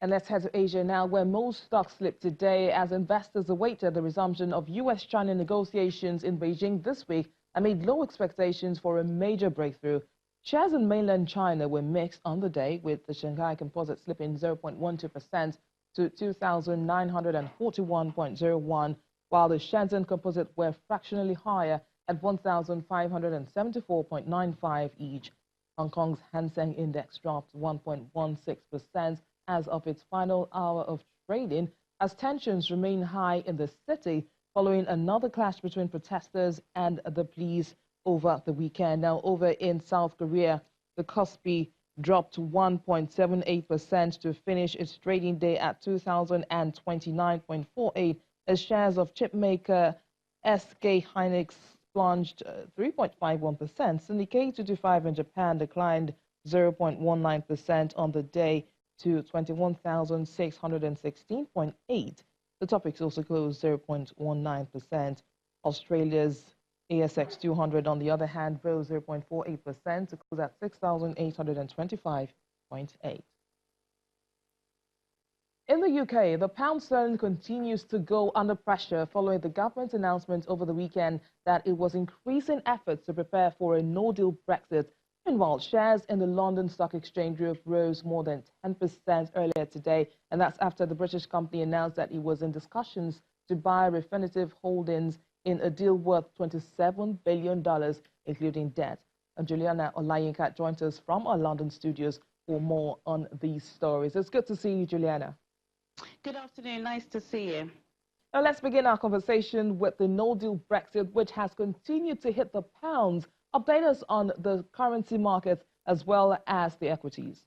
And let's head to Asia now, where most stocks slipped today as investors awaited the resumption of U.S.-China negotiations in Beijing this week amid low expectations for a major breakthrough. Shares in mainland China were mixed on the day, with the Shanghai Composite slipping 0.12% to 2,941.01, while the Shenzhen Composite were fractionally higher at 1,574.95 each. Hong Kong's Hang Seng Index dropped 1.16% as of its final hour of trading, as tensions remain high in the city following another clash between protesters and the police over the weekend. Now, over in South Korea, the Kospi dropped 1.78% to finish its trading day at 2,029.48, as shares of chipmaker SK Hynix plunged 3.51%. Nikkei 225 in Japan declined 0.19% on the day to 21,616.8. The TOPIX also closed 0.19%. Australia's ASX 200, on the other hand, rose 0.48% to close at 6,825.8. In the UK, the pound sterling continues to go under pressure following the government's announcement over the weekend that it was increasing efforts to prepare for a no-deal Brexit. Meanwhile, shares in the London Stock Exchange Group rose more than 10% earlier today, and that's after the British company announced that it was in discussions to buy Refinitiv Holdings in a deal worth $27 billion, including debt. And Juliana Olayinka joins us from our London studios for more on these stories. It's good to see you, Juliana. Good afternoon. Nice to see you. Now, let's begin our conversation with the no-deal Brexit, which has continued to hit the pounds. Update us on the currency markets as well as the equities.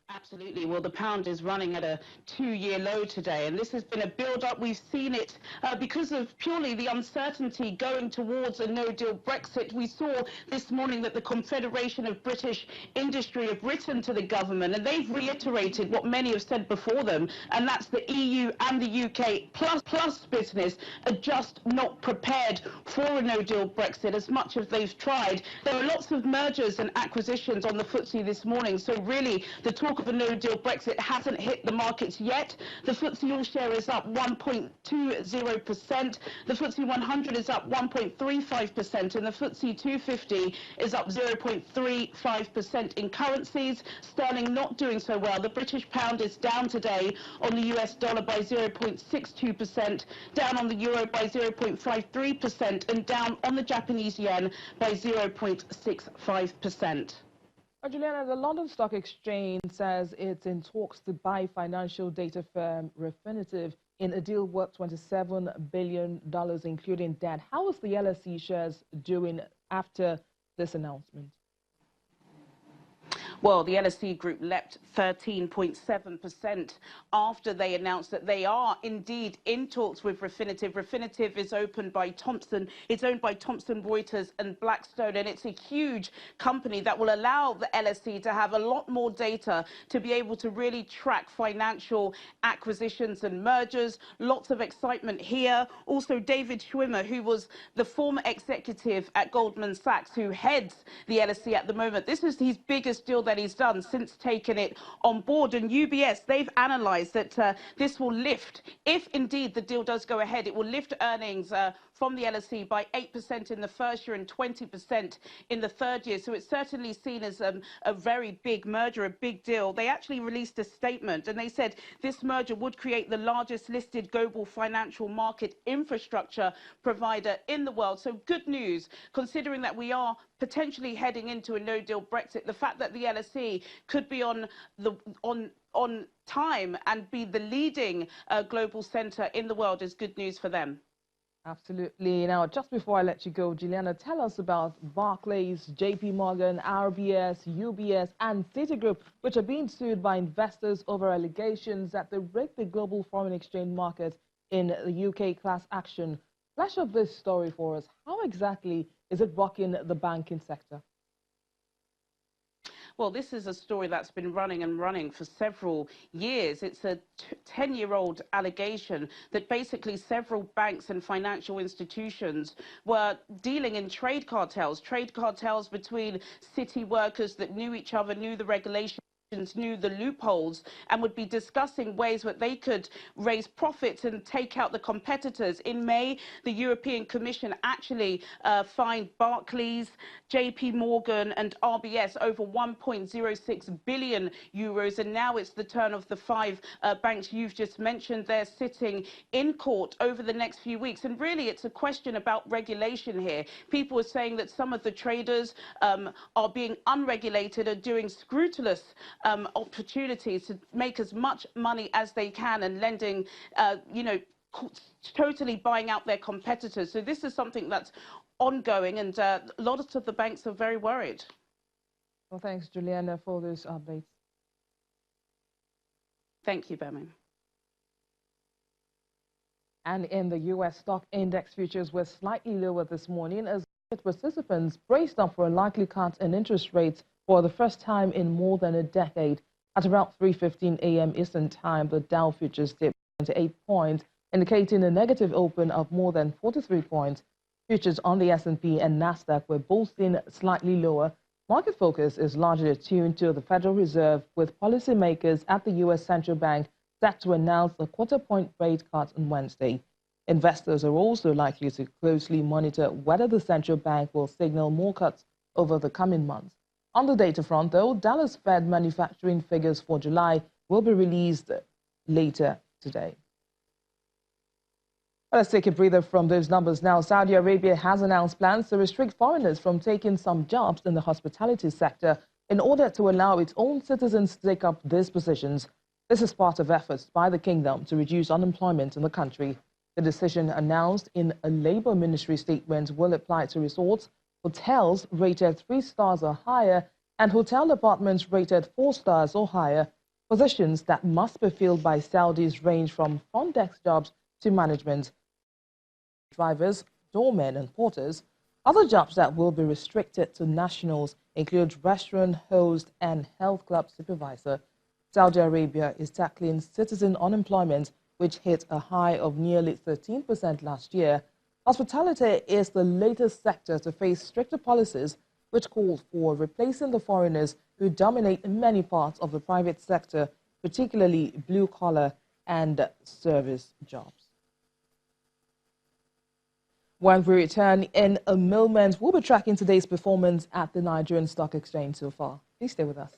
Absolutely. Well, the pound is running at a two-year low today, and this has been a build-up. We've seen it because of purely the uncertainty going towards a no-deal Brexit. We saw this morning that the Confederation of British Industry have written to the government, and they've reiterated what many have said before them, and that's the EU and the UK plus business are just not prepared for a no-deal Brexit as much as they've tried. There are lots of mergers and acquisitions on the FTSE this morning, so really the talk of a no-deal Brexit hasn't hit the markets yet. The FTSE All-Share is up 1.20%. The FTSE 100 is up 1.35%, and the FTSE 250 is up 0.35% in currencies. Sterling not doing so well. The British pound is down today on the US dollar by 0.62%, down on the euro by 0.53%, and down on the Japanese yen by 0.65%. Juliana, the London Stock Exchange says it's in talks to buy financial data firm Refinitiv in a deal worth $27 billion, including debt. How is the LSE shares doing after this announcement? Well, the LSE Group leapt 13.7% after they announced that they are indeed in talks with Refinitiv. Refinitiv is owned by Thomson. It's owned by Thomson Reuters and Blackstone, and it's a huge company that will allow the LSE to have a lot more data to be able to really track financial acquisitions and mergers. Lots of excitement here. Also, David Schwimmer, who was the former executive at Goldman Sachs, who heads the LSE at the moment. This is his biggest deal that he's done since taking it on board. And UBS, they've analysed that this will lift, if indeed the deal does go ahead, it will lift earnings from the LSE by 8% in the first year and 20% in the third year. So it's certainly seen as a very big merger, a big deal. They actually released a statement and they said this merger would create the largest listed global financial market infrastructure provider in the world. So good news, considering that we are potentially heading into a no-deal Brexit. The fact that the LSE could be on time and be the leading global centre in the world is good news for them. Absolutely. Now, just before I let you go, Juliana, tell us about Barclays, JP Morgan, RBS, UBS, and Citigroup, which are being sued by investors over allegations that they rigged the global foreign exchange market in the UK class action. Flash up this story for us. How exactly is it rocking the banking sector? Well, this is a story that's been running for several years. It's a 10-year-old allegation that basically several banks and financial institutions were dealing in trade cartels between city workers that knew each other, knew the regulations knew the loopholes and would be discussing ways that they could raise profits and take out the competitors. In May, the European Commission actually fined Barclays, JP Morgan and RBS over 1.06 billion euros, and now it's the turn of the five banks you've just mentioned. They're sitting in court over the next few weeks, and really it's a question about regulation here. People are saying that some of the traders are being unregulated and doing scrupulous opportunities to make as much money as they can and lending, totally buying out their competitors. So this is something that's ongoing, and lots of the banks are very worried. Well, thanks, Juliana, for those updates. Thank you, Bemin. And in the U.S. stock index, futures were slightly lower this morning as participants braced up for a likely cut in interest rates for the first time in more than a decade. At around 3:15 a.m. Eastern Time, the Dow futures dipped 28 points, indicating a negative open of more than 43 points. Futures on the S&P and Nasdaq were both seen slightly lower. Market focus is largely attuned to the Federal Reserve, with policymakers at the U.S. Central Bank set to announce a quarter-point rate cut on Wednesday. Investors are also likely to closely monitor whether the central bank will signal more cuts over the coming months. On the data front, though, Dallas Fed manufacturing figures for July will be released later today. Well, let's take a breather from those numbers now. Saudi Arabia has announced plans to restrict foreigners from taking some jobs in the hospitality sector in order to allow its own citizens to take up these positions. This is part of efforts by the kingdom to reduce unemployment in the country. The decision, announced in a Labour Ministry statement, will apply to resorts, hotels rated 3 stars or higher, and hotel apartments rated 4 stars or higher. Positions that must be filled by Saudis range from front desk jobs to management, drivers, doormen and porters. Other jobs that will be restricted to nationals include restaurant host and health club supervisor. Saudi Arabia is tackling citizen unemployment, which hit a high of nearly 13% last year. Hospitality is the latest sector to face stricter policies, which call for replacing the foreigners who dominate many parts of the private sector, particularly blue-collar and service jobs. When we return in a moment, we'll be tracking today's performance at the Nigerian Stock Exchange so far. Please stay with us.